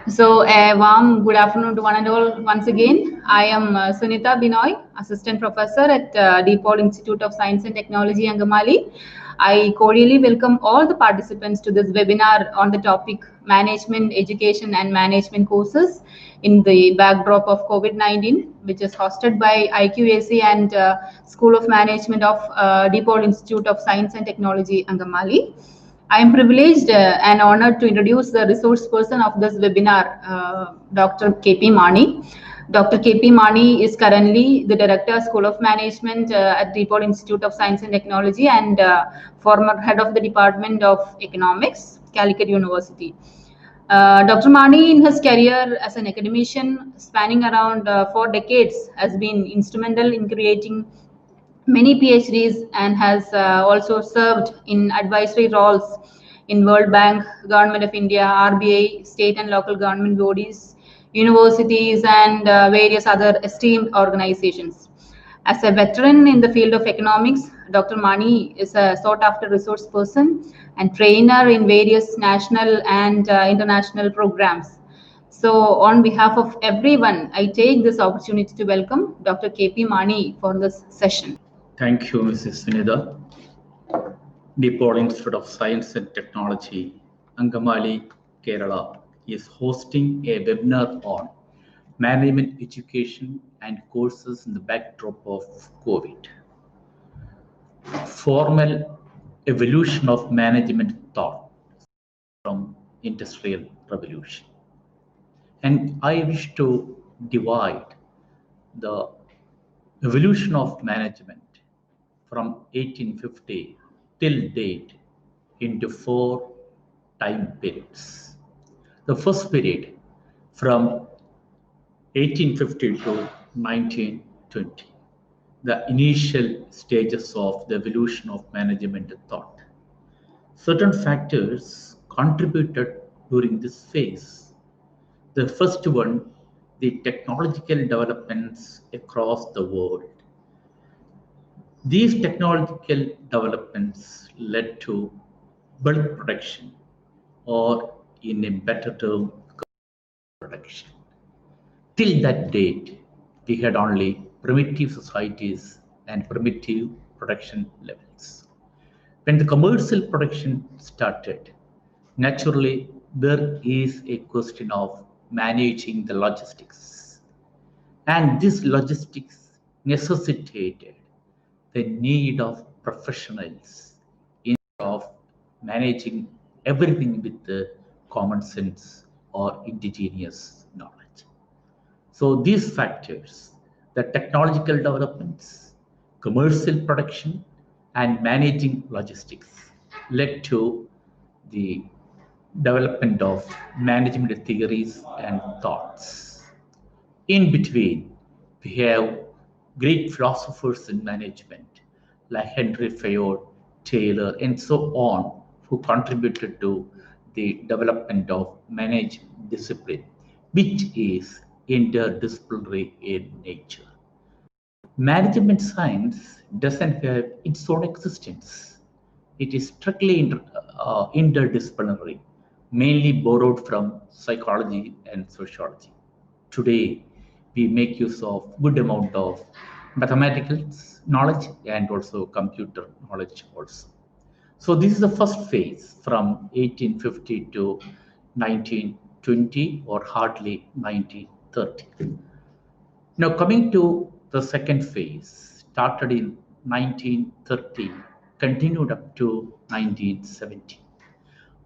So, a warm good afternoon to one and all once again. I am Sunita Binoy, Assistant Professor at DePaul Institute of Science and Technology, Angamaly. I cordially welcome all the participants to this webinar on the topic Management, Education and Management Courses in the backdrop of COVID-19, which is hosted by IQAC and School of Management of DePaul Institute of Science and Technology, Angamaly. I am privileged and honored to introduce the resource person of this webinar, Dr. KP Mani. Dr. KP Mani is currently the Director, School of Management at DePaul Institute of Science and Technology and former head of the Department of Economics, Calicut University. Dr. Mani, in his career as an academician spanning around 4 decades, has been instrumental in creating many PhDs and has also served in advisory roles in World Bank, Government of India, RBI, state and local government bodies, universities, and various other esteemed organizations. As a veteran in the field of economics, Dr. Mani is a sought-after resource person and trainer in various national and international programs. So, on behalf of everyone, I take this opportunity to welcome Dr. KP Mani for this session. Thank you, Mrs. Sunida. DePaul Institute of Science and Technology, Angamaly, Kerala, is hosting a webinar on management education and courses in the backdrop of COVID. Formal evolution of management thought from industrial revolution. And I wish to divide the evolution of management from 1850 till date into 4 time periods. The first period from 1850 to 1920, the initial stages of the evolution of management thought. Certain factors contributed during this phase. The first one, the technological developments across the world. These technological developments led to wealth production, or in a better term, production. Till that date, we had only primitive societies and primitive production levels. When the commercial production started, naturally there is a question of managing the logistics. And this logistics necessitated the need of professionals instead of managing everything with the common sense or indigenous knowledge. So these factors, the technological developments, commercial production, and managing logistics led to the development of management theories and thoughts. In between, we have great philosophers in management like Henry Fayard, Taylor, and so on, who contributed to the development of management discipline, which is interdisciplinary in nature. Management science doesn't have its own existence. It is strictly interdisciplinary, mainly borrowed from psychology and sociology. Today, we make use of good amount of mathematical knowledge and also computer knowledge also. So this is the first phase from 1850 to 1920 or hardly 1930. Now coming to the second phase, started in 1930, continued up to 1970.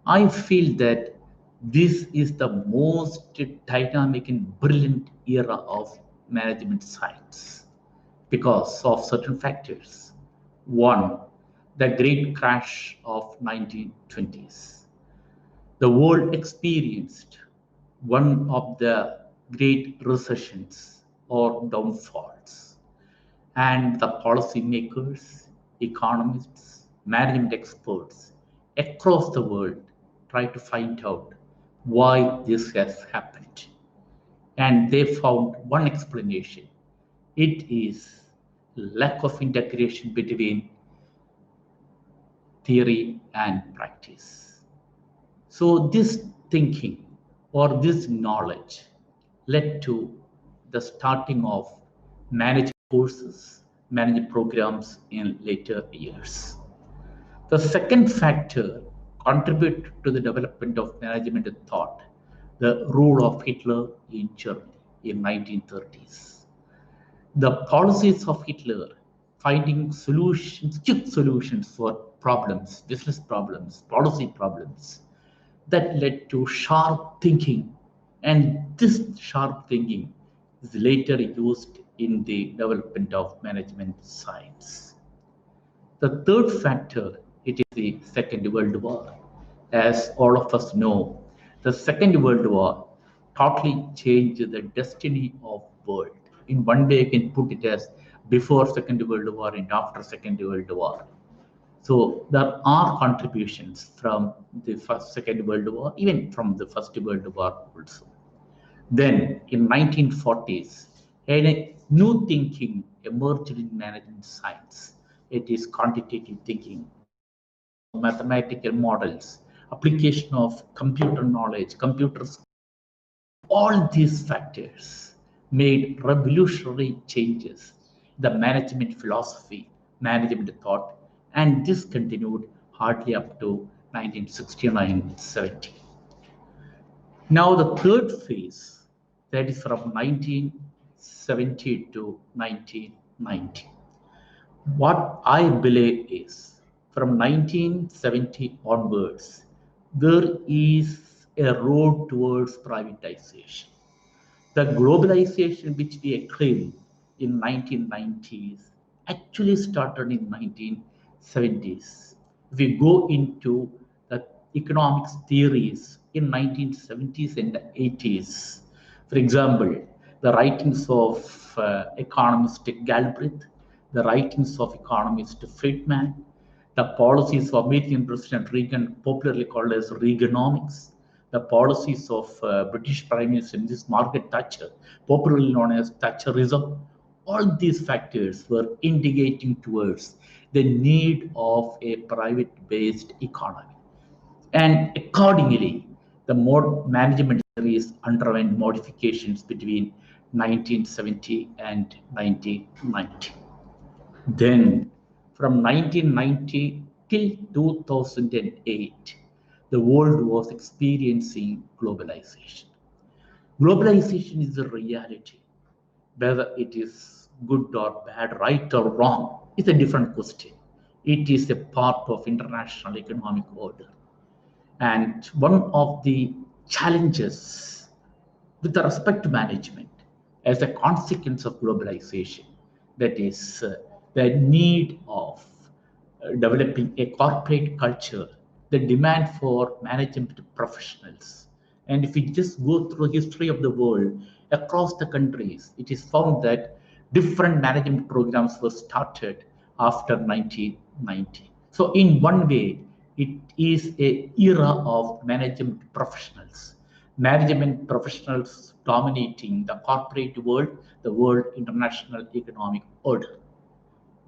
I feel that this is the most dynamic and brilliant era of management science because of certain factors. One, the great crash of 1920s. The world experienced one of the great recessions or downfalls, and the policymakers, economists, management experts across the world try to find out why this has happened. And they found one explanation. It is lack of integration between theory and practice. So this thinking or this knowledge led to the starting of managed courses, managed programs in later years. The second factor contributed to the development of management thought, the rule of Hitler in Germany in 1930s. The policies of Hitler finding solutions, quick solutions for problems, business problems, policy problems, that led to sharp thinking. And this sharp thinking is later used in the development of management science. The third factor, it is the Second World War. As all of us know, the Second World War totally changed the destiny of world. In one way, I can put it as before Second World War and after Second World War. So there are contributions from the Second World War, even from the First World War also. Then in 1940s, a new thinking emerged in management science. It is quantitative thinking, application of mathematical models, application of computer knowledge, computers. All these factors made revolutionary changes in the management philosophy, management thought, and this continued hardly up to 1969-70. Now the third phase, that is from 1970 to 1990. What I believe is from 1970 onwards, there is a road towards privatization. The globalization which we acclaimed in 1990s actually started in 1970s. If we go into the economics theories in 1970s and 80s, for example, the writings of economist Galbraith, the writings of economist Friedman, the policies of American President Reagan, popularly called as Reaganomics, the policies of British Prime Minister Mrs. Margaret Thatcher, popularly known as Thatcherism, all these factors were indicating towards the need of a private-based economy. And accordingly, the more management theories underwent modifications between 1970 and 1990. Then, from 1990 till 2008, the world was experiencing globalization. Globalization is a reality. Whether it is good or bad, right or wrong, is a different question. It is a part of international economic order. And one of the challenges with respect to management as a consequence of globalization, that is the need of developing a corporate culture, the demand for management professionals. And if we just go through history of the world across the countries, it is found that different management programs were started after 1990. So in one way, it is a era of management professionals dominating the corporate world, the world international economic order.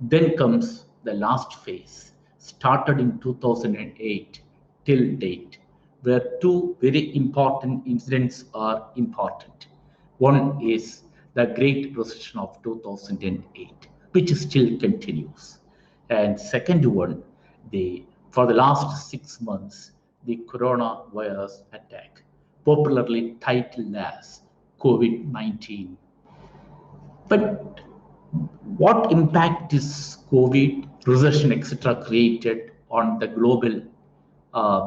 Then comes the last phase, started in 2008 till date, where two very important incidents are important. One is the Great Recession of 2008, which still continues. And second one, for the last 6 months, the coronavirus attack, popularly titled as COVID-19. But what impact is COVID, recession, etc., created on the global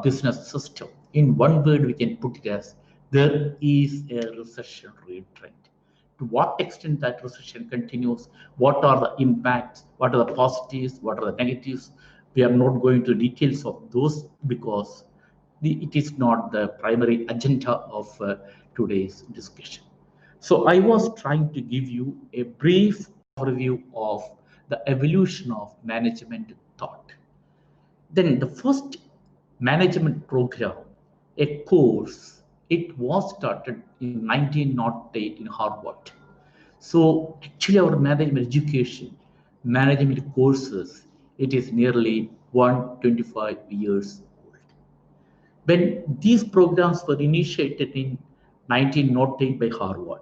business system? In one word, we can put it as there is a recessionary trend. To what extent that recession continues, what are the impacts, what are the positives, what are the negatives? We are not going to details of those because it is not the primary agenda of today's discussion. So I was trying to give you a brief overview of the evolution of management thought. Then the first management program, a course, it was started in 1908 in Harvard. So actually our management education, management courses, it is nearly 125 years old. When these programs were initiated in 1908 by Harvard.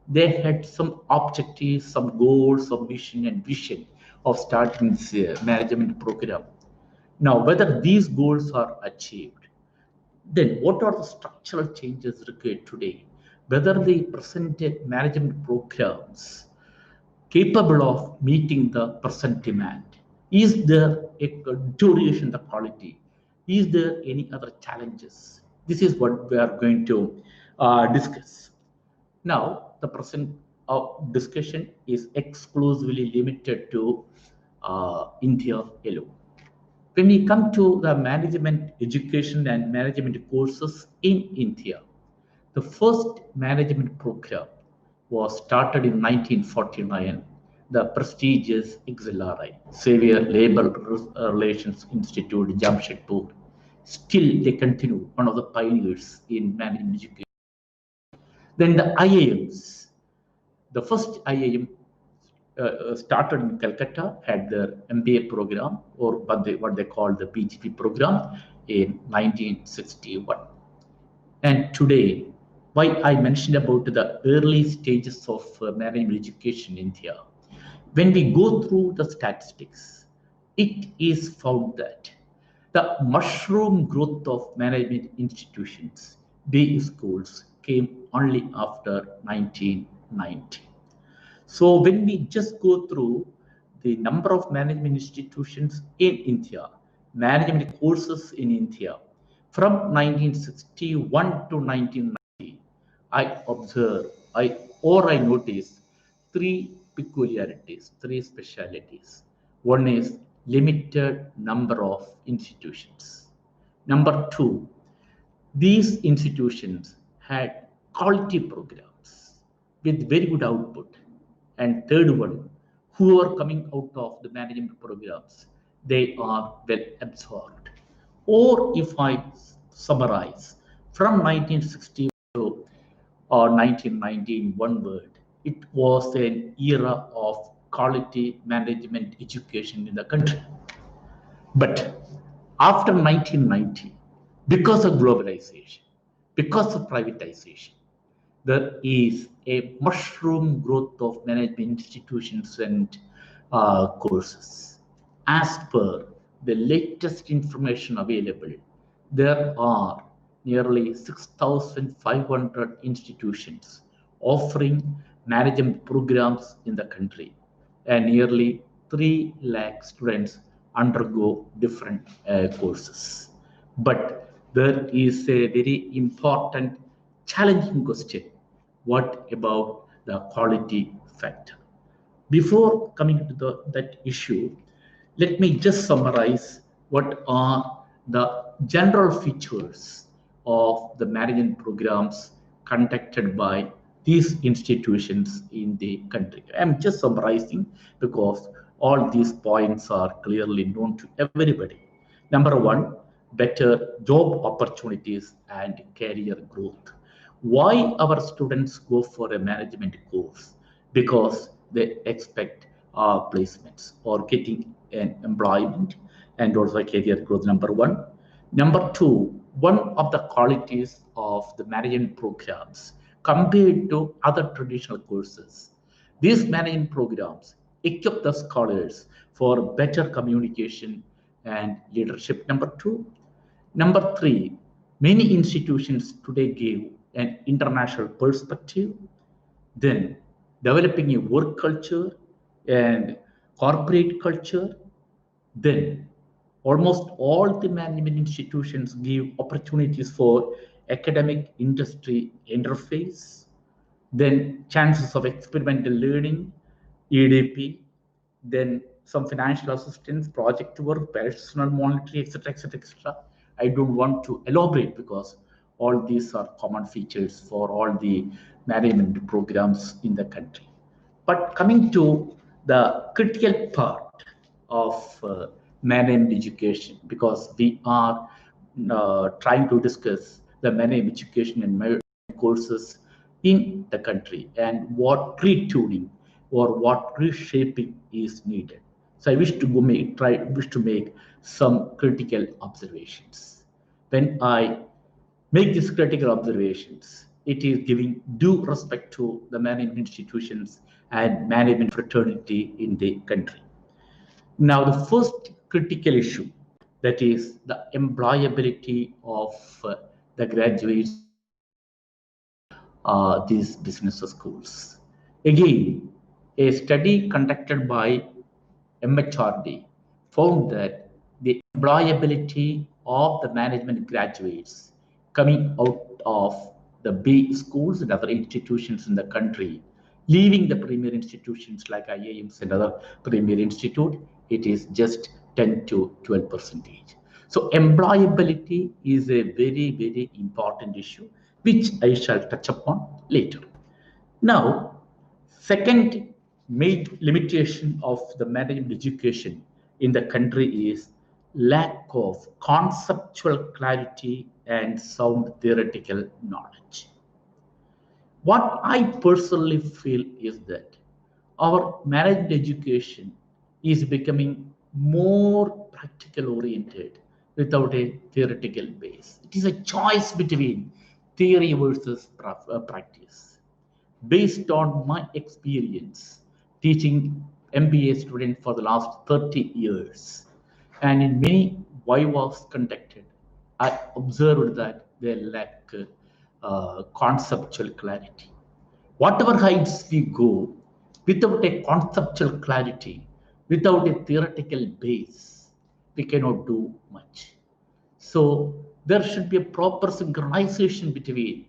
They had some objectives, some goals, some mission and vision of starting this management program. Now, whether these goals are achieved, then what are the structural changes required today? Whether the presented management programs capable of meeting the present demand? Is there a deterioration in the quality? Is there any other challenges? This is what we are going to discuss. Now, the present discussion is exclusively limited to India alone. When we come to the management education and management courses in India, the first management program was started in 1949, the prestigious XLRI, Xavier Labor Relations Institute, Jamshedpur. Still, they continue, one of the pioneers in management education. Then the IIMs, the first IIM started in Calcutta, had their MBA program, or what they call the PGP program, in 1961. And today, why I mentioned about the early stages of management education in India. When we go through the statistics, it is found that the mushroom growth of management institutions, day schools, came only after 1990. So when we just go through the number of management institutions in India, management courses in India, from 1961 to 1990, I observe, I notice three peculiarities, three specialities. One is limited number of institutions. Number two, these institutions had quality programs with very good output. And third one, who are coming out of the management programs, they are well absorbed. Or if I summarize, from 1960 to 1990 in one word, it was an era of quality management education in the country. But after 1990, because of globalization, because of privatization, there is a mushroom growth of management institutions and courses. As per the latest information available, there are nearly 6,500 institutions offering management programs in the country, and nearly 3 lakh students undergo different courses. But there is a very important challenging question: what about the quality factor? Before coming to that issue, let me just summarize what are the general features of the management programs conducted by these institutions in the country. I'm just summarizing because all these points are clearly known to everybody. Number one, better job opportunities and career growth. Why our students go for a management course? Because they expect placements or getting an employment and also career growth. Number one. Number two, one of the qualities of the management programs compared to other traditional courses, these management programs equip the scholars for better communication and leadership. Number two. Number three, many institutions today give an international perspective, then developing a work culture and corporate culture, then almost all the management institutions give opportunities for academic industry interface, then chances of experimental learning, EDP, then some financial assistance, project work, personal monitoring, etc., etc., etc. I don't want to elaborate because all these are common features for all the management programs in the country. But coming to the critical part of management education, because we are trying to discuss the management education and courses in the country and what retuning or what reshaping is needed. So I wish to make some critical observations. When I make these critical observations, it is giving due respect to the management institutions and management fraternity in the country. Now, the first critical issue, that is the employability of the graduates these business schools. Again, a study conducted by MHRD found that the employability of the management graduates coming out of the big schools and other institutions in the country, leaving the premier institutions like IIMs and other premier institute, it is just 10 to 12%. So employability is a very, very important issue, which I shall touch upon later. Now, second main limitation of the management education in the country is lack of conceptual clarity and sound theoretical knowledge. What I personally feel is that our management education is becoming more practical oriented without a theoretical base. It is a choice between theory versus practice. Based on my experience teaching MBA students for the last 30 years, and in many vivas conducted, I observed that they lack conceptual clarity. Whatever heights we go, without a conceptual clarity, without a theoretical base, we cannot do much. So there should be a proper synchronization between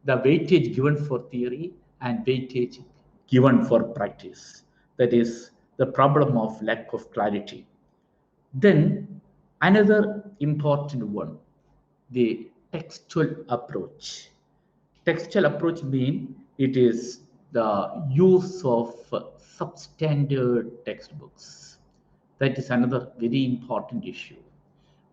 the weightage given for theory and weightage given for practice. That is the problem of lack of clarity. Then another important one, the textual approach. Textual approach means it is the use of substandard textbooks. That is another very important issue.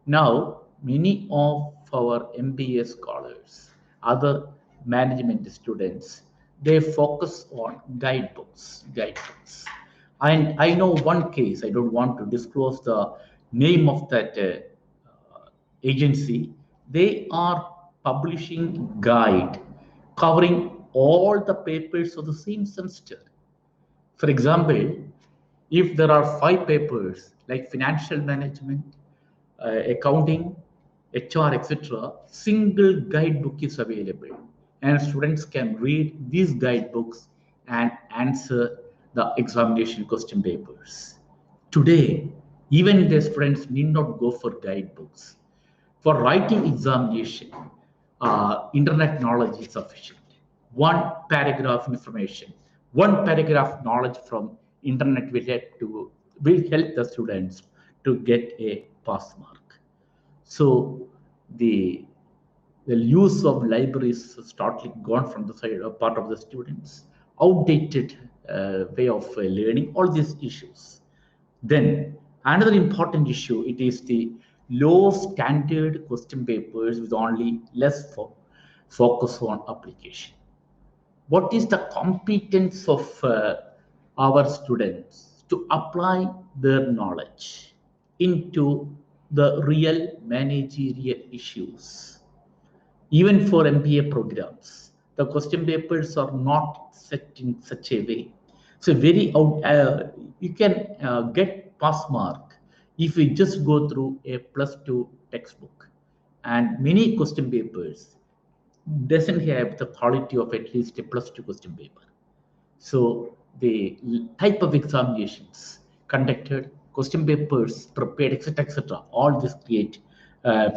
Now, many of our MBA scholars, other management students, they focus on guidebooks. And I know one case, I don't want to disclose the name of that agency. They are publishing guide covering all the papers of the same semester. For example, if there are 5 papers like financial management, accounting, HR, etc., single guidebook is available, and students can read these guidebooks and answer the examination question papers. Today, even the students need not go for guidebooks. For writing examination, internet knowledge is sufficient. One paragraph information, one paragraph knowledge from internet will help the students to get a pass mark. So the use of libraries is totally gone from the side of part of the students, outdated way of learning, all these issues. Then another important issue, it is the low standard question papers with only less focus on application. What is the competence of our students to apply their knowledge into the real managerial issues? Even for MBA programs, the question papers are not set in such a way. So you can get pass mark if you just go through a +2 textbook, and many question papers doesn't have the quality of at least a +2 question paper. So the type of examinations conducted, question papers prepared, etc., all this create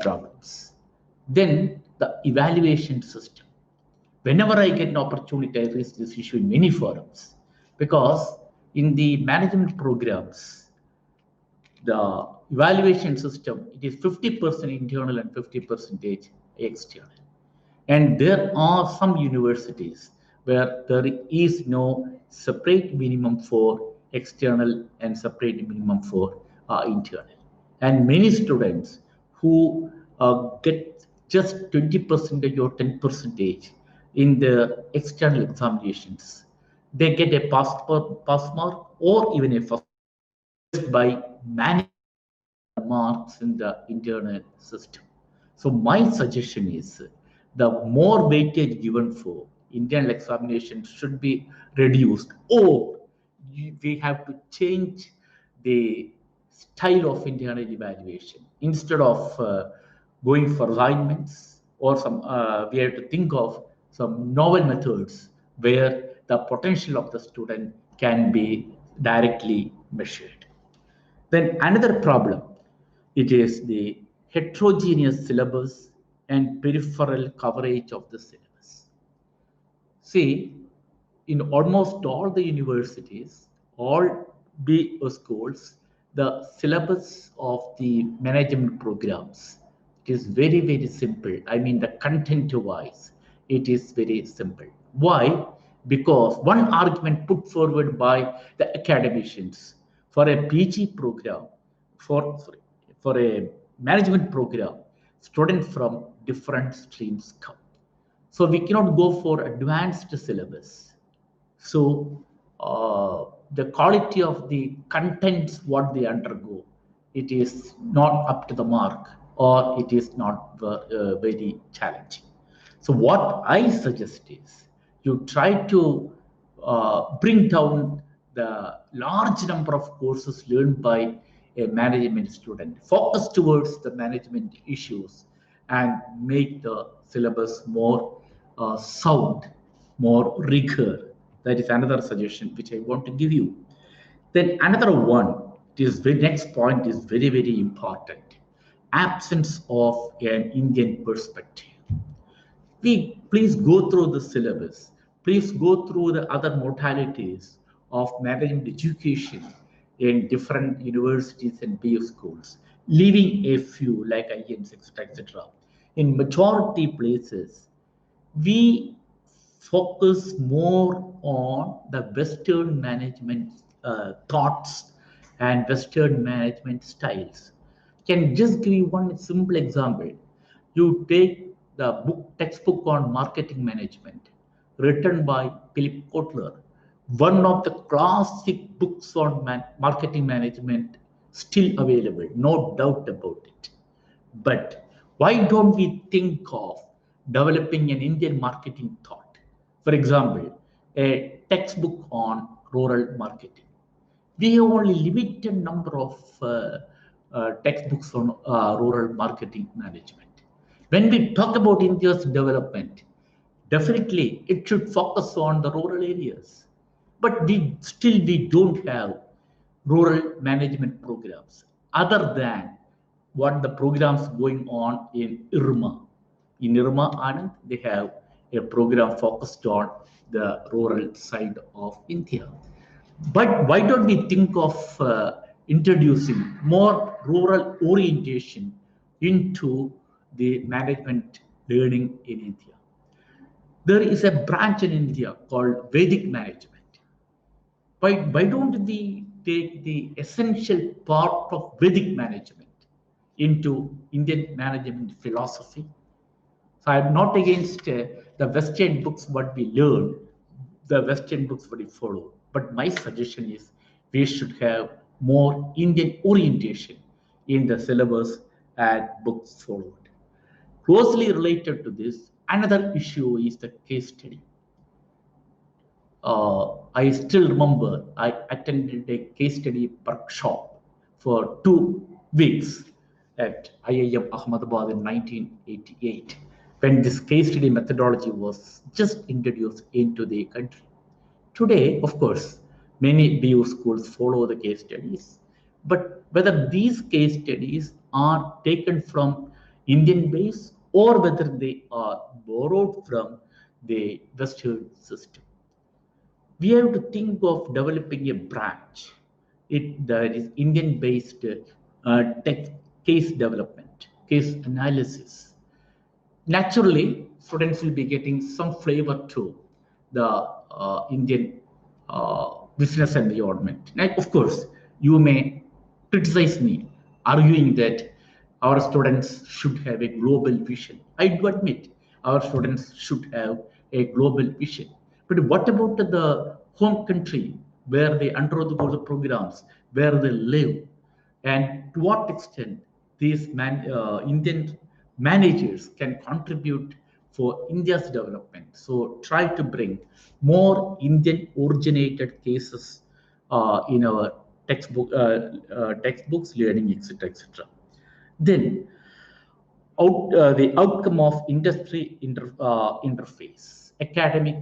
problems. Then the evaluation system. Whenever I get an opportunity, I raise this issue in many forums, because in the management programs, the evaluation system, it is 50% internal and 50% external. And there are some universities where there is no separate minimum for external and separate minimum for internal. And many students who get just 20% or 10% in the external examinations, they get a pass mark or even a first by managing marks in the internal system. So my suggestion is the more weightage given for internal examination should be reduced, or we have to change the style of internal evaluation. Instead of going for assignments or some, we have to think of some novel methods where the potential of the student can be directly measured. Then another problem, it is the heterogeneous syllabus and peripheral coverage of the syllabus. See, in almost all the universities, all BO schools, the syllabus of the management programs is very, very simple. I mean, the content wise, it is very simple. Why? Because one argument put forward by the academicians for a PG program, for a management program, students from different streams come. So we cannot go for advanced syllabus. So the quality of the contents, what they undergo, it is not up to the mark, or it is not very challenging. So what I suggest is you try to bring down the large number of courses learned by a management student, focus towards the management issues, and make the syllabus more sound, more rigor. That is another suggestion which I want to give you. Then another one, this next point is very, very important. Absence of an Indian perspective. Please go through the syllabus. Please go through the other modalities of management education in different universities and BU schools, leaving a few like IMs, etc. In majority places, we focus more on the Western management thoughts and Western management styles. Can just give you one simple example. You take the textbook on marketing management written by Philip Kotler, one of the classic books on marketing management, still available, no doubt about it. But why don't we think of developing an Indian marketing thought? For example, a textbook on rural marketing. We have only limited number of textbooks on rural marketing management. When we talk about India's development, definitely it should focus on the rural areas. But we don't have rural management programs other than what the programs going on in IRMA. In IRMA Anand, they have a program focused on the rural side of India. But why don't we think of introducing more rural orientation into the management learning in India? There is a branch in India called Vedic management. Why don't we take the essential part of Vedic management into Indian management philosophy? So I'm not against the Western books, what we learn, the Western books, what we follow. But my suggestion is we should have more Indian orientation in the syllabus and books followed. Closely related to this, another issue is the case study. I still remember I attended a case study workshop for 2 weeks at IIM Ahmedabad in 1988, when this case study methodology was just introduced into the country. Today, of course, many BU schools follow the case studies, but whether these case studies are taken from Indian base or whether they are borrowed from the Western system, we have to think of developing a branch that is Indian based case development, case analysis. Naturally, students will be getting some flavor to the Indian business environment. Like, of course, you may criticize me, arguing that our students should have a global vision. I do admit our students should have a global vision. But what about the home country where they undergo the programs, where they live, and to what extent these Indian managers can contribute for India's development. So try to bring more Indian-originated cases in our textbooks, learning, etc., etc. Then the outcome of industry interface, academic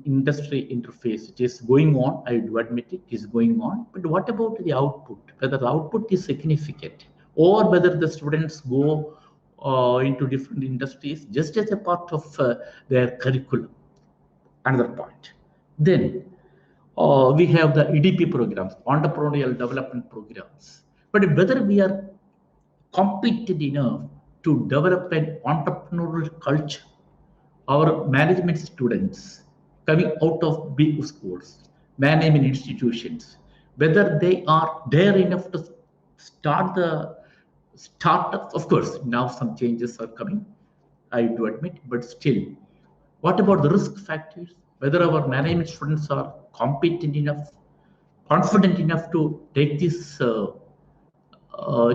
industry interface, it is going on. I do admit it is going on. But what about the output? Whether the output is significant, or whether the students go into different industries just as a part of their curriculum. Another point. Then we have the EDP programs, entrepreneurial development programs. But whether we are competent enough to develop an entrepreneurial culture, our management students coming out of big schools, management institutions, whether they are there enough to start the startups. Of course, now some changes are coming, I do admit, but still, what about the risk factors? Whether our management students are competent enough, confident enough to take these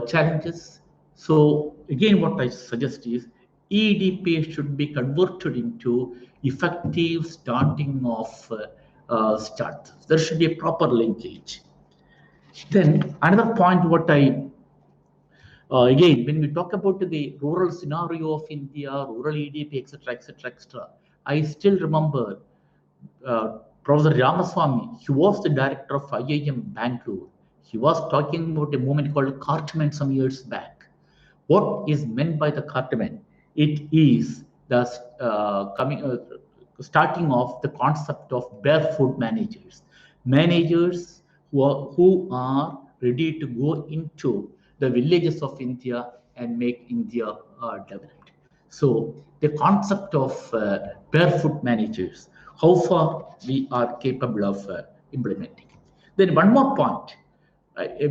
challenges. So again, what I suggest is EDP should be converted into effective starting of startups. There should be a proper linkage. Then another point, what I again, when we talk about the rural scenario of India, rural EDP, etc., etc., etc., I still remember Professor Ramaswamy. He was the director of IIM Bangalore. He was talking about a movement called Cartman some years back. What is meant by the Cartman? It is the starting of the concept of barefoot managers, managers who are ready to go into the villages of India and make India developed. So the concept of barefoot managers, how far we are capable of implementing. Then one more point,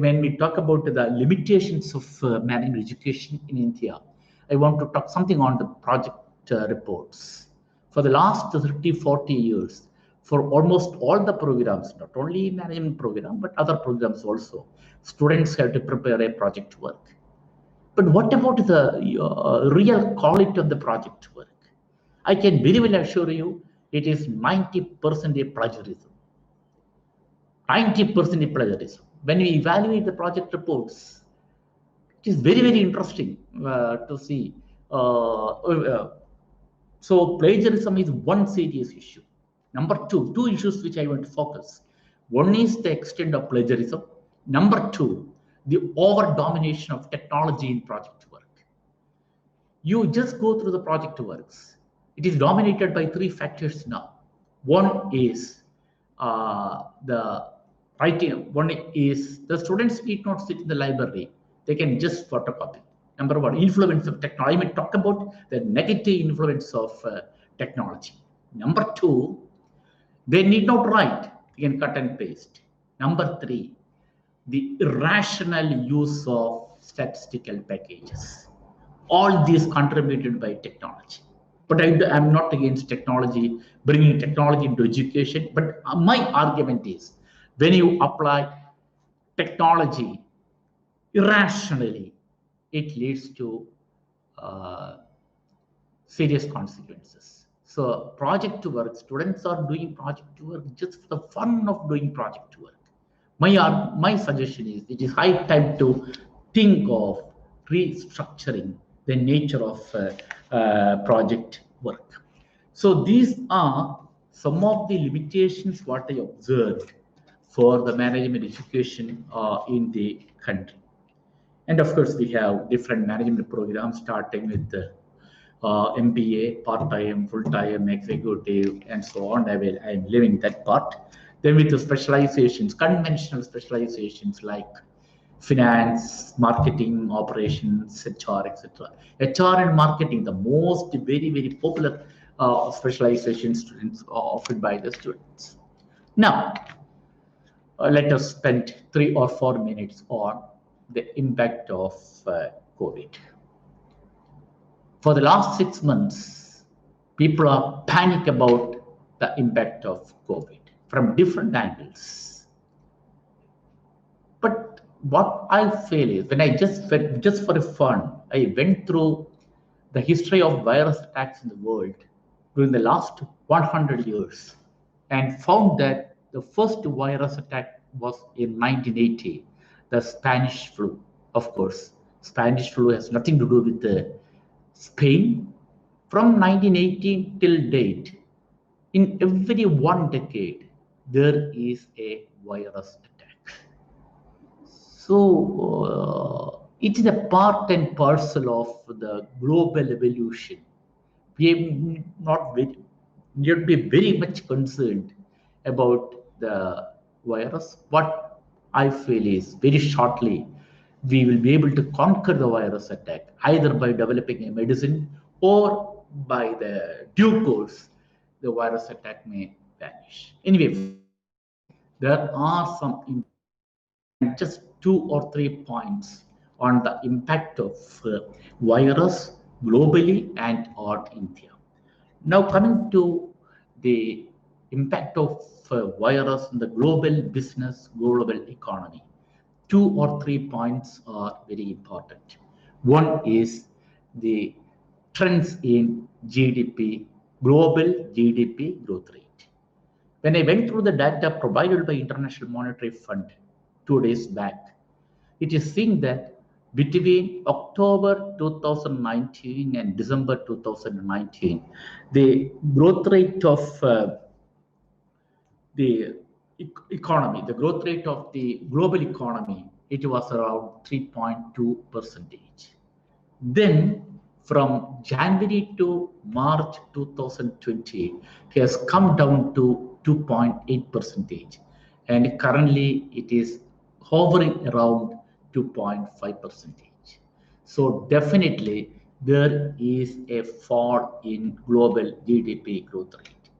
when we talk about the limitations of management education in India, I want to talk something on the project reports. For the last 30, 40 years, for almost all the programs, not only management program, but other programs also, students have to prepare a project work. But what about the real quality of the project work? I can very well assure you, it is 90% a plagiarism. 90% a plagiarism. When we evaluate the project reports, it is very, very interesting to see. So plagiarism is one serious issue. Number two issues which I want to focus. One is the extent of plagiarism. Number two, the over domination of technology in project work. You just go through the project works. It is dominated by three factors now. One is the writing. One is the students need not sit in the library. They can just photocopy. Number one, influence of technology. I mean, talk about the negative influence of technology. Number two, they need not write. They can cut and paste. Number three, the irrational use of statistical packages. All these contributed by technology. But I'm not against technology, bringing technology into education. But my argument is, when you apply technology irrationally, it leads to serious consequences. So project work, students are doing project work just for the fun of doing project work. My suggestion is, it is high time to think of restructuring the nature of project work. So these are some of the limitations what I observed for the management education in the country. And of course, we have different management programs starting with the MBA, part-time, full-time, executive, and so on. I'm leaving that part. Then with the specializations, conventional specializations like finance, marketing, operations, HR, etc. HR and marketing, the most very, very popular specialization students offered by the students. Now, let us spend 3 or 4 minutes on the impact of COVID. For the last 6 months, people are panic about the impact of COVID from different angles. But what I feel is, when I just for fun, I went through the history of virus attacks in the world during the last 100 years and found that the first virus attack was in 1980, the Spanish flu. Of course, Spanish flu has nothing to do with the Spain. From 1918 till date, in every one decade, there is a virus attack. So it is a part and parcel of the global evolution. We have not very, need to be very much concerned about the virus. What I feel is very shortly we will be able to conquer the virus attack either by developing a medicine or by the due course the virus attack may vanish. Anyway, there are some just 2 or 3 points on the impact of virus globally and on India. Now coming to the impact of virus on the global business, global economy. 2 or 3 points are very important. One is the trends in GDP, global GDP growth rate. When I went through the data provided by International Monetary Fund 2 days back, it is seen that between October 2019 and December 2019, the growth rate of the economy, the growth rate of the global economy, it was around 3.2%. Then from January to March 2020, it has come down to 2.8%. And currently it is hovering around 2.5%. So definitely there is a fall in global GDP growth rate.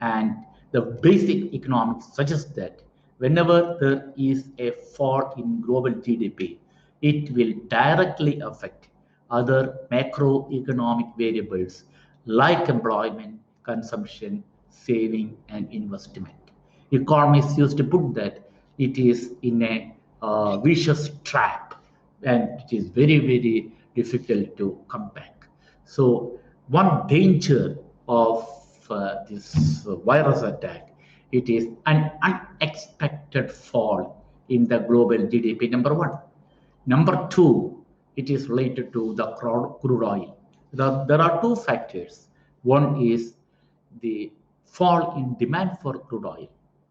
And the basic economics suggests that whenever there is a fall in global GDP, it will directly affect other macroeconomic variables like employment, consumption, saving, and investment. Economists used to put that it is in a vicious trap and it is very, very difficult to come back. So one danger of this virus attack, it is an unexpected fall in the global GDP, number one. Number two, it is related to the crude oil. There are two factors. One is the fall in demand for crude oil.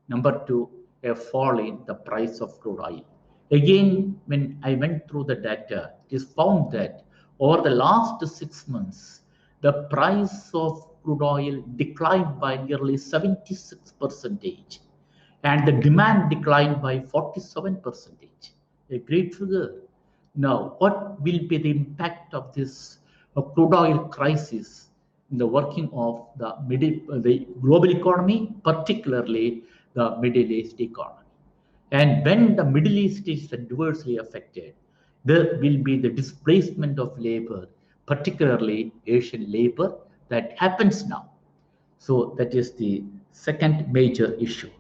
Number two, a fall in the price of crude oil. Again, when I went through the data, it is found that over the last 6 months, the price of crude oil declined by nearly 76%, and the demand declined by 47%. A great figure. Now, what will be the impact of this crude oil crisis in the working of the global economy, particularly the Middle East economy? And when the Middle East is adversely affected, there will be the displacement of labor, particularly Asian labor, that happens now. So that is the second major issue.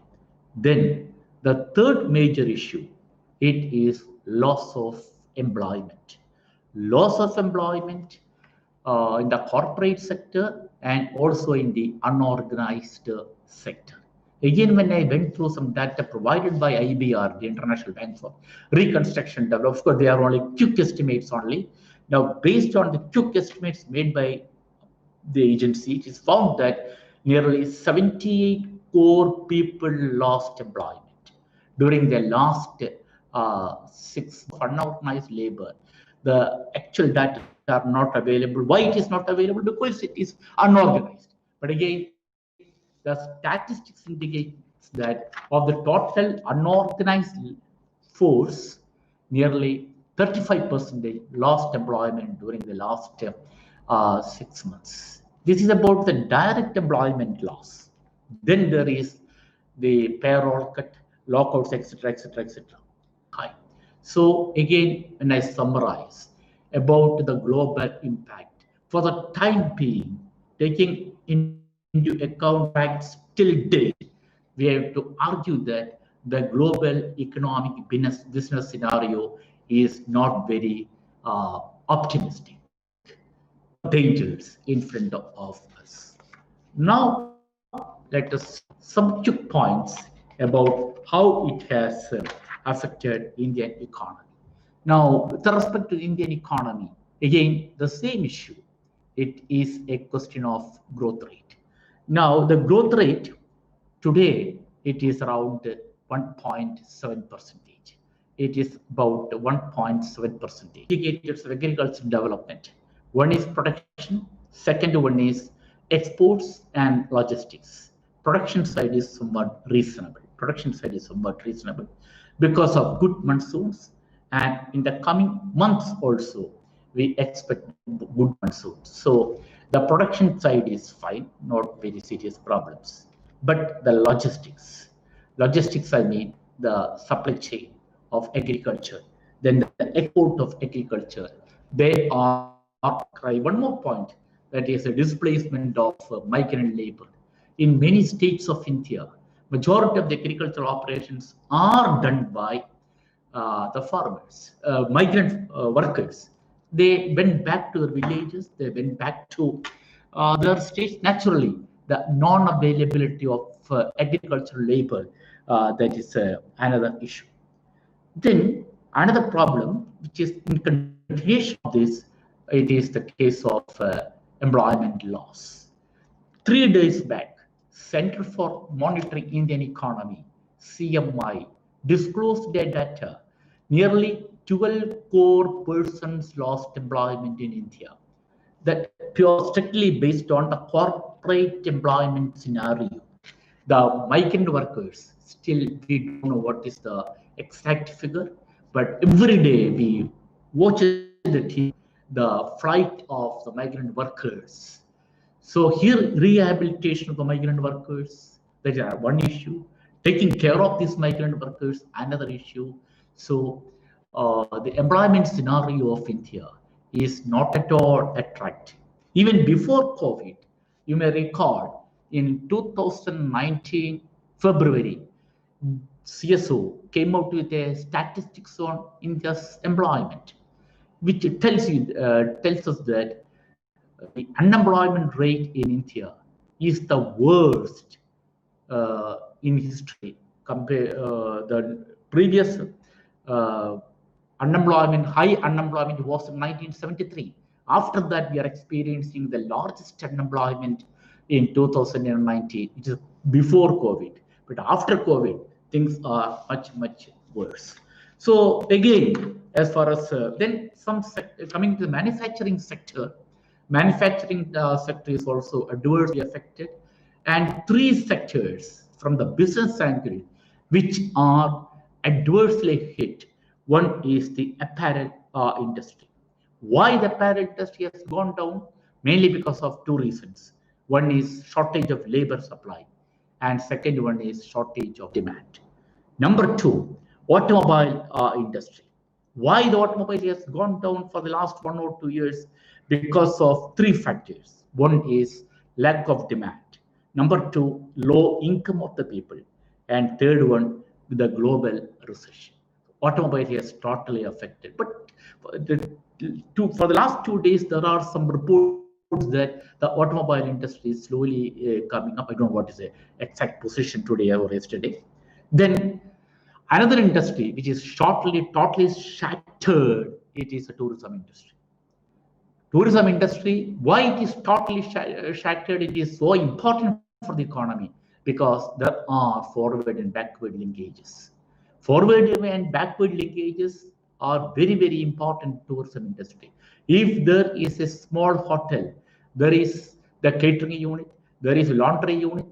Then the third major issue, it is loss of employment. Loss of employment in the corporate sector and also in the unorganized sector. Again, when I went through some data provided by IBR, the International Bank for Reconstruction Development, of course, they are only quick estimates only. Now, based on the quick estimates made by the agency, it is found that nearly 78 crore people lost employment during the last 6 months of unorganized labor. The actual data are not available. Why it is not available? Because it is unorganized. But again, the statistics indicates that of the total unorganized force, nearly 35% lost employment during the last 6 months. This is about the direct employment loss. Then there is the payroll cut, lockouts, etc., etc., etc. High. So again, when I summarize about the global impact, for the time being, taking into account facts till date, we have to argue that the global economic business scenario is not very optimistic. dangers in front of us. Now, let us see some quick points about how it has affected Indian economy. Now, with respect to Indian economy, again, the same issue. It is a question of growth rate. Now, the growth rate today, it is around 1.7 percentage. It is about 1.7 percentage. Indicators of agricultural development. One is production. Second one is exports and logistics. Production side is somewhat reasonable. Production side is somewhat reasonable because of good monsoons, and in the coming months also we expect good monsoons. So the production side is fine, not very serious problems. But the logistics, I mean the supply chain of agriculture, then the export of agriculture, they are cry. One more point, that is a displacement of migrant labor. In many states of India, majority of the agricultural operations are done by the farmers, migrant workers. They went back to their villages, they went back to their states naturally. The non-availability of agricultural labor, that is another issue. Then another problem, which is in continuation of this, it is the case of employment loss. 3 days back, Center for Monitoring Indian Economy, CMI, disclosed their data. Nearly 12 crore persons lost employment in India. That pure strictly based on the corporate employment scenario. The migrant workers, still we don't know what is the exact figure, but every day we watch the TV, the flight of the migrant workers. So here, rehabilitation of the migrant workers, that is one issue. Taking care of these migrant workers, another issue. So the employment scenario of India is not at all attractive. Even before COVID, you may recall in 2019 February, CSO came out with a statistics on India's employment, which tells us that the unemployment rate in India is the worst in history. Compare the previous high unemployment was in 1973. After that, we are experiencing the largest unemployment in 2019, which is before COVID. But after COVID, things are much worse. So again, as far as then coming to the manufacturing sector, sector is also adversely affected, and 3 sectors from the business angle which are adversely hit. One is the apparel industry. Why the apparel industry has gone down? Mainly because of 2 reasons. One is shortage of labor supply, and second one is shortage of demand. Number 2, automobile industry. Why the automobile has gone down for the last 1 or 2 years? Because of 3 factors. One is lack of demand. Number 2, low income of the people. And third one, the global recession. Automobile is totally affected. But for the last 2 days, there are some reports that the automobile industry is slowly coming up. I don't know what is the exact position today or yesterday. Then another industry which is totally shattered, it is the tourism industry. Tourism industry, why it is totally shattered? It is so important for the economy because there are forward and backward linkages. Forward and backward linkages are very important tourism industry. If there is a small hotel, there is the catering unit, there is a laundry unit,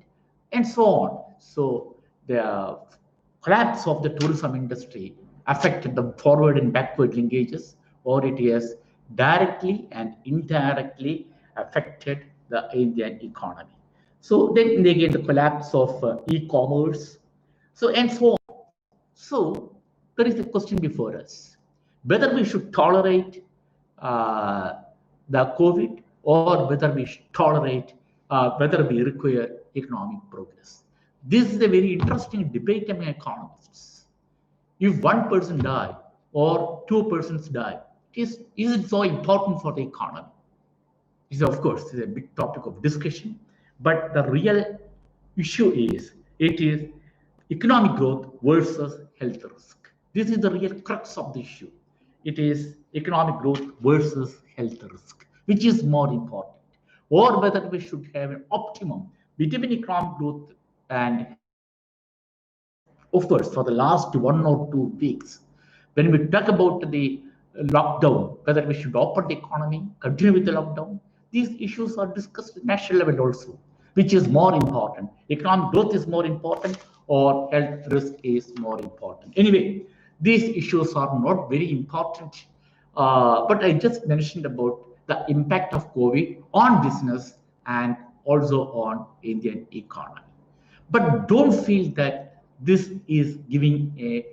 and so on. So the collapse of the tourism industry affected the forward and backward linkages, or it has directly and indirectly affected the Indian economy. So then again, the collapse of e-commerce, so and so on. So there is a question before us, whether we should tolerate the COVID, or whether we should tolerate, whether we require economic progress. This is a very interesting debate among economists. If 1 person die or 2 persons die, is it so important for the economy? This, of course, is a big topic of discussion, but the real issue is it is economic growth versus health risk. This is the real crux of the issue. It is economic growth versus health risk, which is more important, or whether we should have an optimum between economic growth and health risk. Of course, for the last 1 or 2 weeks, when we talk about the lockdown, whether we should open the economy, continue with the lockdown, these issues are discussed at national level also. Which is more important? Economic growth is more important, or health risk is more important? Anyway, these issues are not very important. But I just mentioned about the impact of COVID on business and also on Indian economy. But don't feel that this is giving a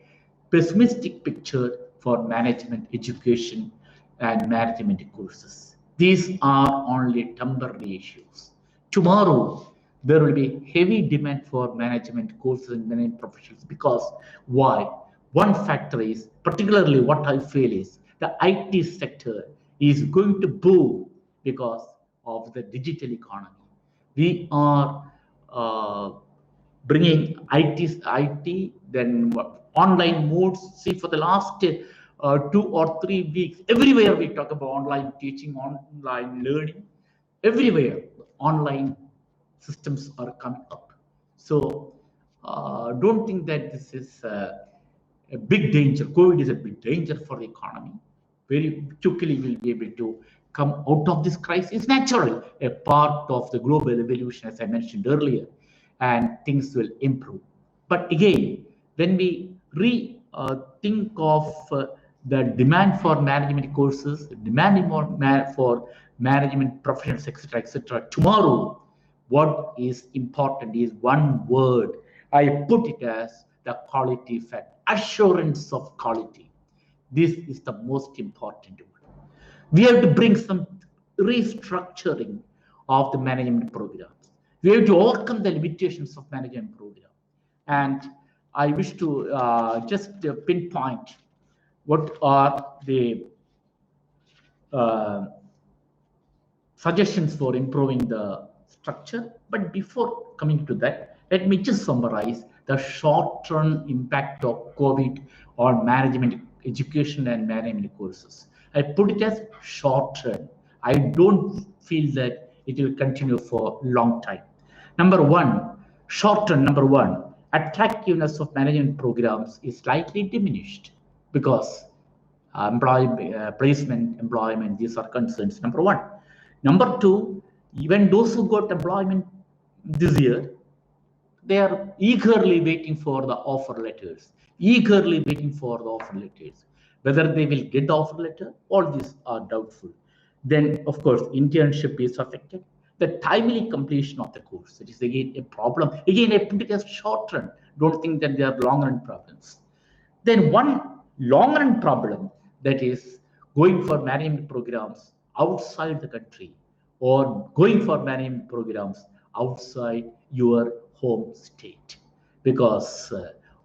pessimistic picture for management education and management courses. These are only temporary issues. Tomorrow, there will be heavy demand for management courses and management professionals because why? One factor is, particularly what I feel is, the IT sector is going to boom because of the digital economy. We are bringing IT, then online modes. See, for the last 2 or 3 weeks, everywhere we talk about online teaching, online learning. Everywhere, online systems are coming up. So don't think that this is a big danger. COVID is a big danger for the economy. Very quickly, we'll be able to come out of this crisis. Naturally, a part of the global evolution, as I mentioned earlier, and things will improve. But again, when we think of the demand for management courses, demand for management professionals, etc., tomorrow, what is important is one word. I put it as the quality factor, assurance of quality. This is the most important one. We have to bring some restructuring of the management programs. We have to overcome the limitations of management program. And I wish to just pinpoint what are the suggestions for improving the structure. But before coming to that, let me just summarize the short-term impact of COVID on management education and management courses. I put it as short-term. I don't feel that it will continue for a long time. Number one, short-term, attractiveness of management programs is slightly diminished because placement, employment, these are concerns. Number one. Number two, even those who got employment this year, they are eagerly waiting for the offer letters, Whether they will get the offer letter, all these are doubtful. Then, of course, internship is affected. The timely completion of the course, it is again a problem. Again, I put it as short run. Don't think that they are long run problems. Then one long run problem, that is going for management programs outside the country or going for management programs outside your home state because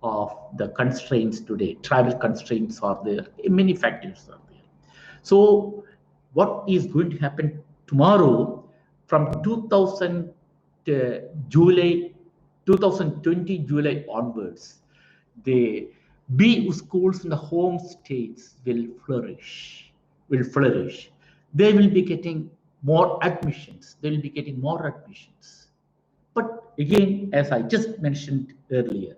of the constraints today. Travel constraints are there, many factors are there. So what is going to happen tomorrow from 2020 July onwards? The B schools in the home states will flourish. They will be getting more admissions. But again, as I just mentioned earlier,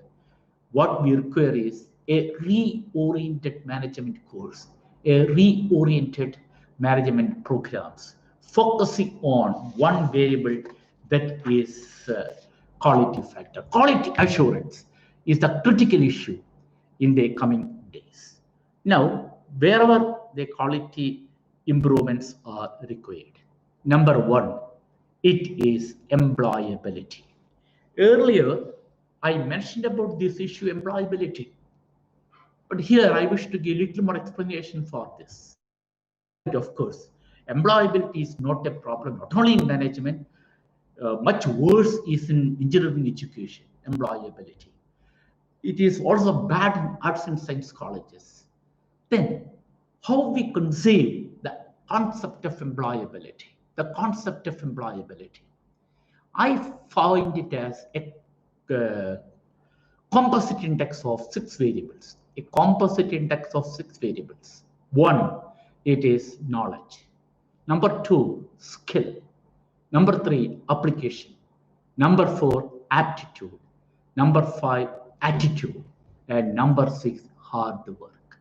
what we require is a reoriented management course, a reoriented management programs, focusing on one variable, that is quality factor. Quality assurance is the critical issue in the coming days. Now, wherever the quality improvements are required, number one, it is employability. Earlier, I mentioned about this issue, employability. But here I wish to give a little more explanation for this. Employability, of course. Employability is not a problem, not only in management, much worse is in engineering education, employability. It is also bad in arts and science colleges. Then, how we conceive the concept of employability. the concept of employability. I find it as a composite index of 6 variables. A composite index of 6 variables. 1, it is knowledge. Number 2, skill. Number 3, application. Number 4, aptitude. Number 5, attitude. And number 6, hard work.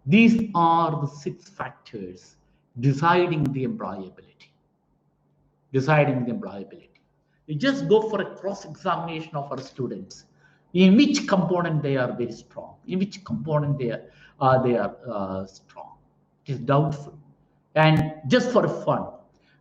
These are the 6 factors deciding the employability. We just go for a cross-examination of our students. In which component they are very strong, in which component they are strong. It is doubtful. And just for fun,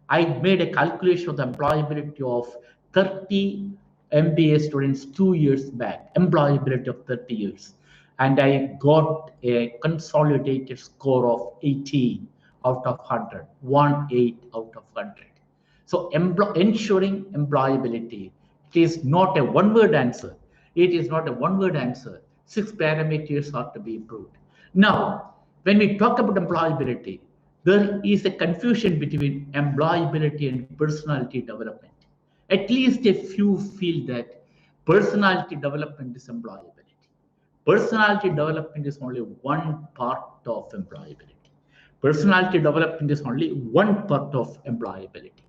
I made a calculation of the employability of 30 MBA students 2 years back, employability of 30 years. And I got a consolidated score of 18 out of 100, 18 out of 100. So ensuring employability, it is not a one-word answer. It is not a one-word answer. 6 parameters are to be improved. Now, when we talk about employability, there is a confusion between employability and personality development. At least a few feel that personality development is employability. Personality development is only one part of employability. Personality development is only one part of employability.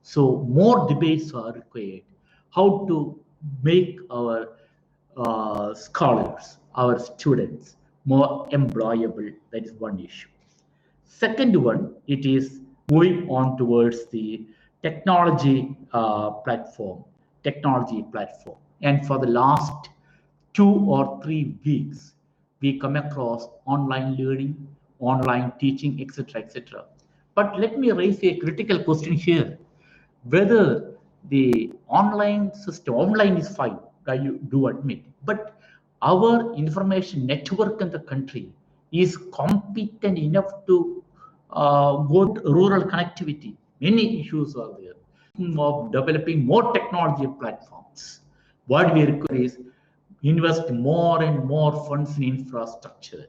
So more debates are required. How to make our scholars, our students, more employable. That is one issue. Second one, it is moving on towards the technology platform. And for the last 2 or 3 weeks, we come across online learning, online teaching, etc., etc. But let me raise a critical question here. Whether the online system, online is fine, I do admit, but our information network in the country is competent enough to go to rural connectivity. Many issues are there. Of developing more technology platforms. What we require is invest more and more funds in infrastructure.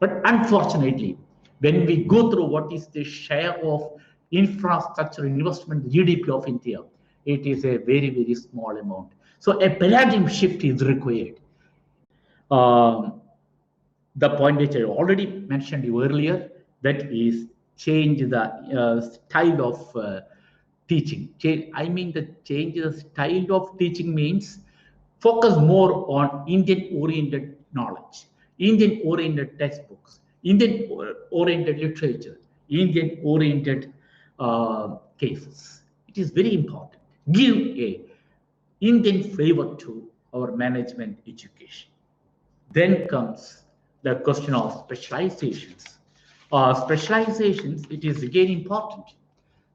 But unfortunately, when we go through what is the share of infrastructure investment GDP of India, it is a very, very small amount. So a paradigm shift is required. The point which I already mentioned earlier, that is change the style of teaching. Change the style of teaching means focus more on Indian-oriented knowledge, Indian-oriented textbooks, Indian-oriented literature, Indian-oriented cases. It is very important. Give a Indian flavor to our management education. Then comes the question of specializations. Specializations, it is again important.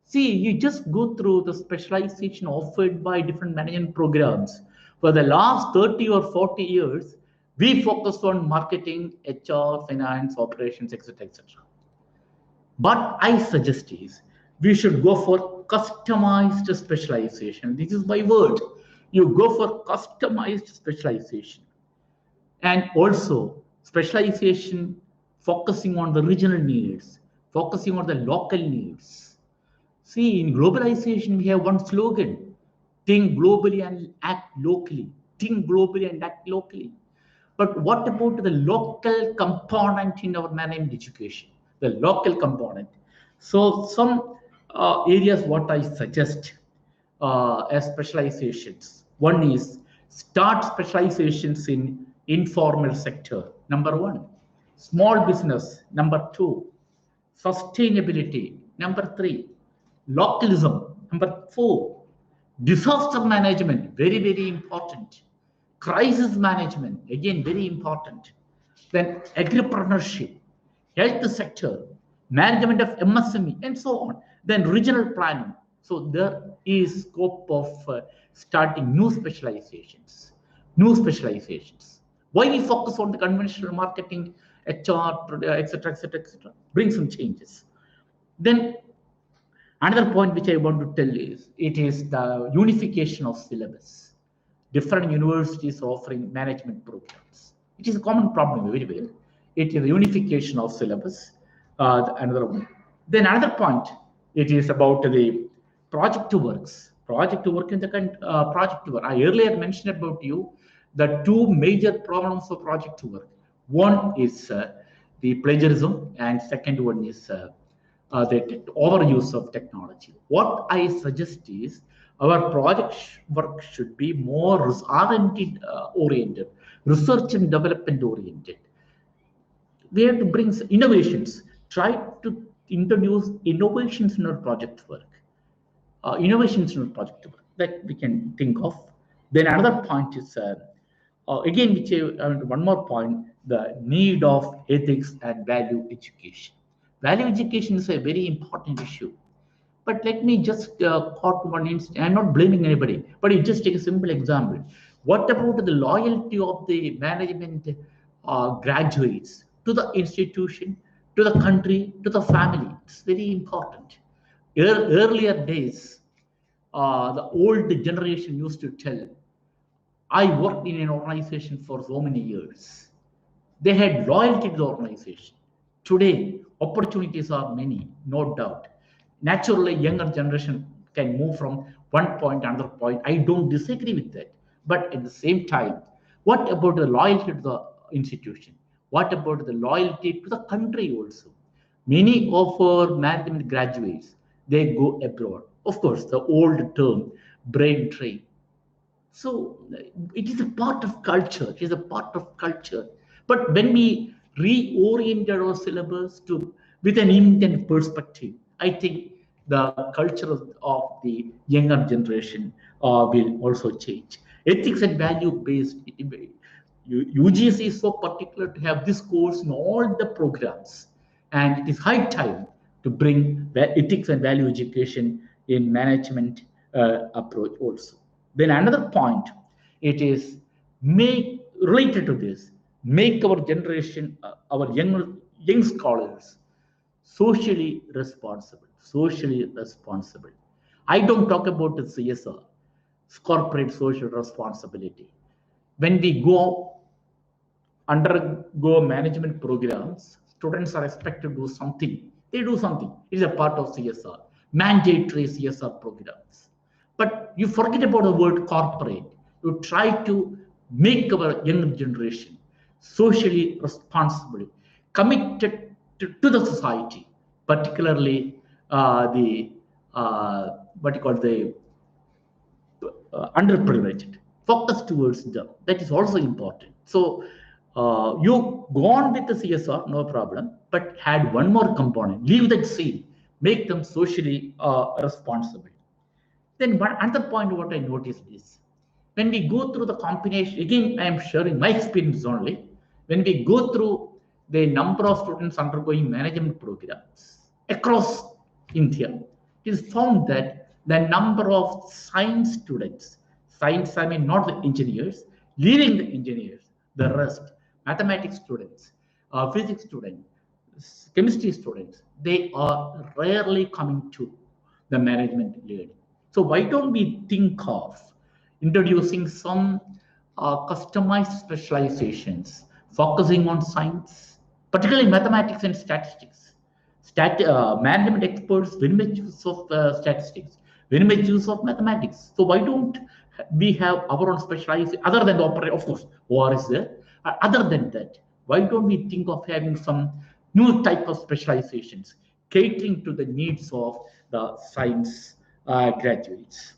See, you just go through the specialization offered by different management programs. For the last 30 or 40 years, we focused on marketing, HR, finance, operations, etc., etc. What I suggest is we should go for customized specialization. This is my word. You go for customized specialization. And also specialization focusing on the regional needs, focusing on the local needs. See, in globalization, we have one slogan: think globally and act locally. Think globally and act locally. But what about the local component in our management education? The local component. So some areas what I suggest as specializations. One is start specializations in informal sector. Number 1, small business. Number 2, sustainability. Number 3, localism. Number 4, disaster management. Very, very important. Crisis management. Again, very important. Then agripreneurship, health sector, management of MSME, and so on. Then regional planning. So there is scope of starting new specializations. Why we focus on the conventional marketing, HR, etc., etc., etc. Bring some changes. Then another point which I want to tell is it is the unification of syllabus. Different universities offering management programs. It is a common problem everywhere. It is the unification of syllabus. Another one. Then another point, it is about the project works. Project work in the project work. I earlier mentioned about you the two major problems of project work. One is the plagiarism, and second one is the overuse of technology. What I suggest is our project work should be more R&D oriented, research and development oriented. We have to bring innovations, try to introduce innovations in our project work, innovations in our project work that we can think of. Then another point is, again, one more point, the need of ethics and value education. Value education is a very important issue. But let me just quote one instance. I'm not blaming anybody, but you just take a simple example. What about the loyalty of the management graduates to the institution, to the country, to the family? It's very important. Earlier days, the old generation used to tell, I worked in an organization for so many years. They had loyalty to the organization. Today, opportunities are many, no doubt. Naturally, younger generation can move from one point to another point. I don't disagree with that. But at the same time, what about the loyalty to the institution? What about the loyalty to the country also? Many of our management graduates, they go abroad. Of course, the old term, brain drain. So it is a part of culture. It is a part of culture. But when we reoriented our syllabus to with an Indian perspective, I think the culture of the younger generation will also change. Ethics and value-based. UGC is so particular to have this course in all the programs, and it is high time to bring the ethics and value education in management approach also. Then another point, it is make related to this, make our generation, our young scholars, socially responsible. Socially responsible. I don't talk about the CSR, corporate social responsibility. When we undergo management programs, students are expected to do something. They do something. It is a part of CSR, mandatory CSR programs. But you forget about the word corporate. You try to make our young generation socially responsible, committed to the society, particularly the what you call the underprivileged. Focus towards them. That is also important. So you go on with the CSR, no problem, but add one more component. Leave that seed. Make them socially responsible. Then another point what I noticed is, when we go through the combination, again, I am sharing my experience only. When we go through the number of students undergoing management programs across India, it is found that the number of science students, science, I mean, not the engineers, leaving the engineers, the rest, mathematics students, physics students, chemistry students, they are rarely coming to the management learning. So why don't we think of introducing some customized specializations, focusing on science, particularly mathematics and statistics. Management experts very much use of statistics, very much use of mathematics. So why don't we have our own specialization other than the operator? Of course, OR is there. Other than that, why don't we think of having some new type of specializations catering to the needs of the science graduates?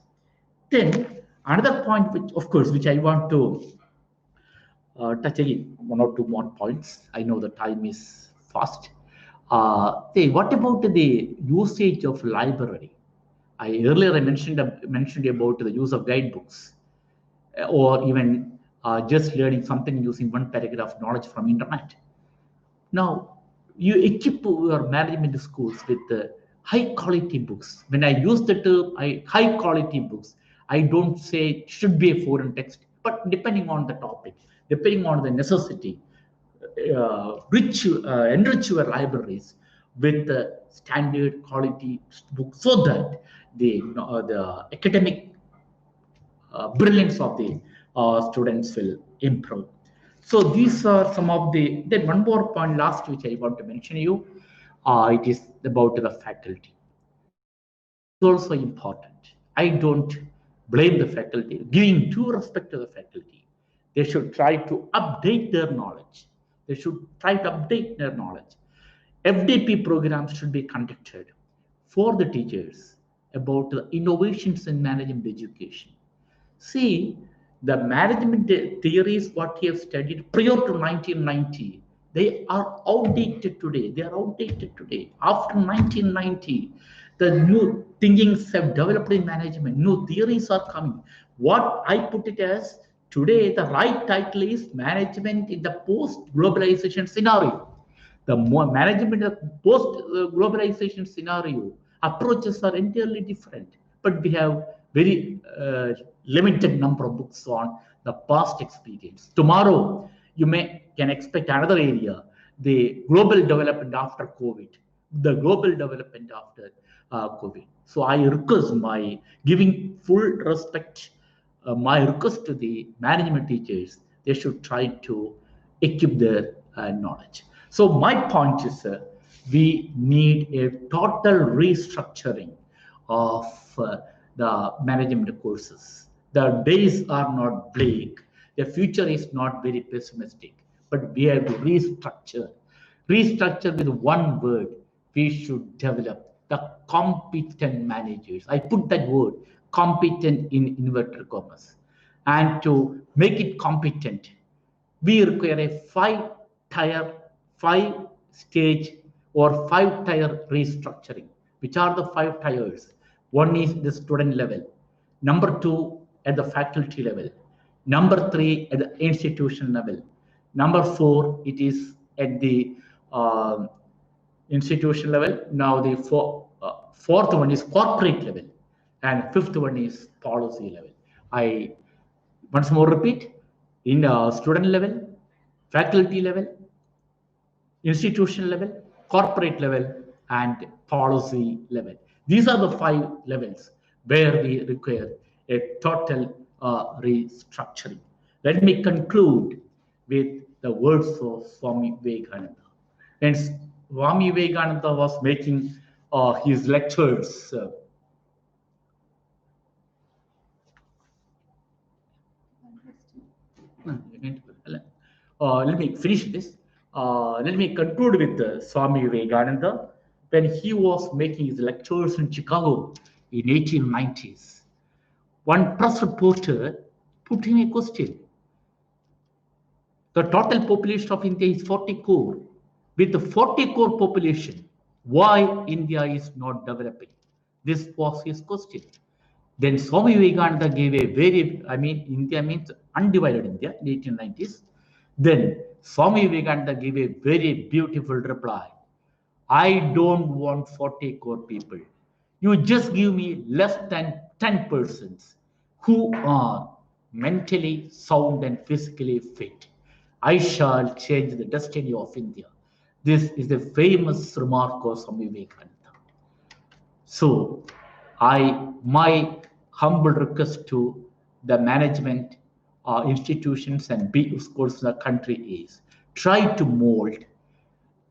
Then another point, which of course, which I want to touch again, one or two more points. I know the time is fast. What about the usage of library? I mentioned about the use of guidebooks, or even just learning something using one paragraph knowledge from internet. Now, you equip your management schools with high quality books. When I use the term high quality books, I don't say it should be a foreign text, but depending on the topic, depending on the necessity, enrich your libraries with standard quality books so that the academic brilliance of the students will improve. So these are some of the. Then one more point last, which I want to mention you. it is about the faculty. Is also important. I don't blame the faculty, giving due respect to the faculty. They should try to update their knowledge. They should try to update their knowledge. FDP programs should be conducted for the teachers about the innovations in management education. See, the management theories what he have studied prior to 1990, they are outdated today. They are outdated today. After 1990, the new thinkings have developed in management. New theories are coming. What I put it as today, the right title is management in the post-globalization scenario. The more management of post-globalization scenario approaches are entirely different, but we have very limited number of books on the past experience. Tomorrow, you can expect another area, the global development after COVID, the global development after COVID. So I request my giving full respect, my request to the management teachers, they should try to equip their knowledge. So my point is, we need a total restructuring of the management courses. The days are not bleak. The future is not very pessimistic, but we have to restructure. Restructure with one word. We should develop the competent managers. I put that word, competent, in inverted commas. And to make it competent, we require a five-stage or five-tier restructuring. Which are the 5 tiers? One is the student level. Number 2 at the faculty level. Number 3 at the institution level. Number 4, it is at the institution level. Now the fourth one is corporate level, and fifth one is policy level. I once more repeat, in student level, faculty level, institutional level, corporate level, and policy level. These are the 5 levels where we require a total restructuring. Let me conclude with the words of Swami Vivekananda. When Swami Vivekananda was making his lectures, let me finish this. Let me conclude with Swami Vivekananda. When he was making his lectures in Chicago in 1890s, one press reporter put him a question. The total population of India is 40 crore. With the 40 crore population, why India is not developing? This was his question. Then Swami Vivekananda gave a very, India means undivided India in 1890s. Then Swami Vivekananda gave a very beautiful reply. I don't want 40 crore people. You just give me less than 10% who are mentally sound and physically fit. I shall change the destiny of India. This is the famous remark of Swami Vivekananda. So, my humble request to the management institutions and big schools in the country is try to mold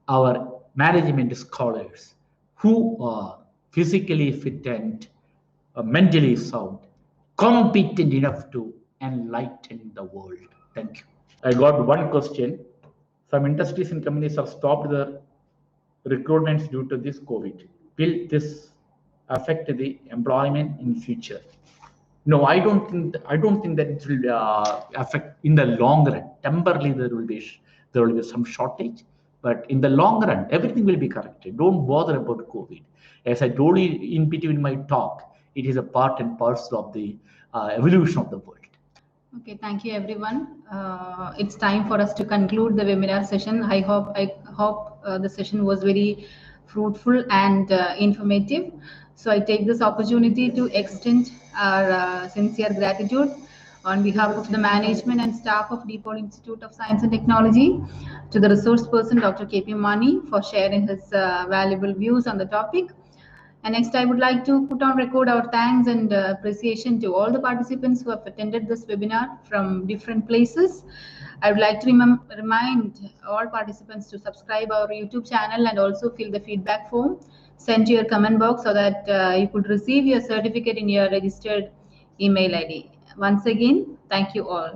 our management scholars who are physically fit and mentally sound, competent enough to enlighten the world. Thank you. I got one question. Some industries and companies have stopped the recruitments due to this COVID. Will this affect the employment in future? No, I don't think that it will affect in the long run. Temporarily, there will be some shortage, but in the long run, everything will be corrected. Don't bother about COVID. As I told you in between my talk, it is a part and parcel of the evolution of the world. Okay, thank you, everyone. It's time for us to conclude the webinar session. I hope the session was very fruitful and informative. So I take this opportunity to extend our sincere gratitude on behalf of the management and staff of DePaul Institute of Science and Technology to the resource person, Dr. K.P. Mani, for sharing his valuable views on the topic. And next, I would like to put on record our thanks and appreciation to all the participants who have attended this webinar from different places. I would like to remind all participants to subscribe our YouTube channel and also fill the feedback form. Send to your comment box so that you could receive your certificate in your registered email ID. Once again, thank you all.